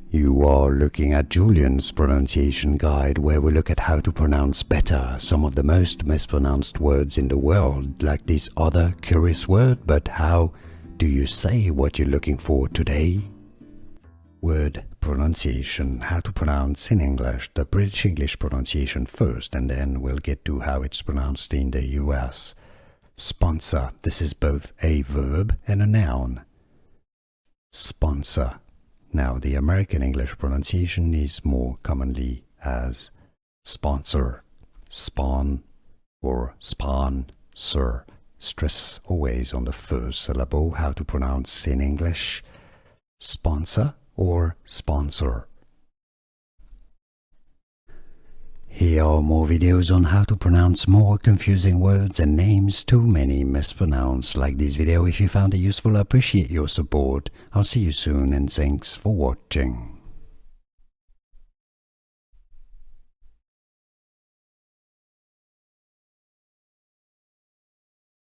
You are looking at Julian's pronunciation guide, where we look at how to pronounce better some of the most mispronounced words in the world, like this other curious word. But how do you say what you're looking for today? Word pronunciation, how to pronounce in English, the British English pronunciation first, and then we'll get to how it's pronounced in the US. Sponsor, this is both a verb and a noun. Sponsor. Now, the American English pronunciation is more commonly as sponsor, spawn, or sponsor. Stress always on the first syllable. How to pronounce in English: sponsor or sponsor. Here are more videos on how to pronounce more confusing words and names too many mispronounced. Like this video if you found it useful. I appreciate your support. I'll see you soon and thanks for watching.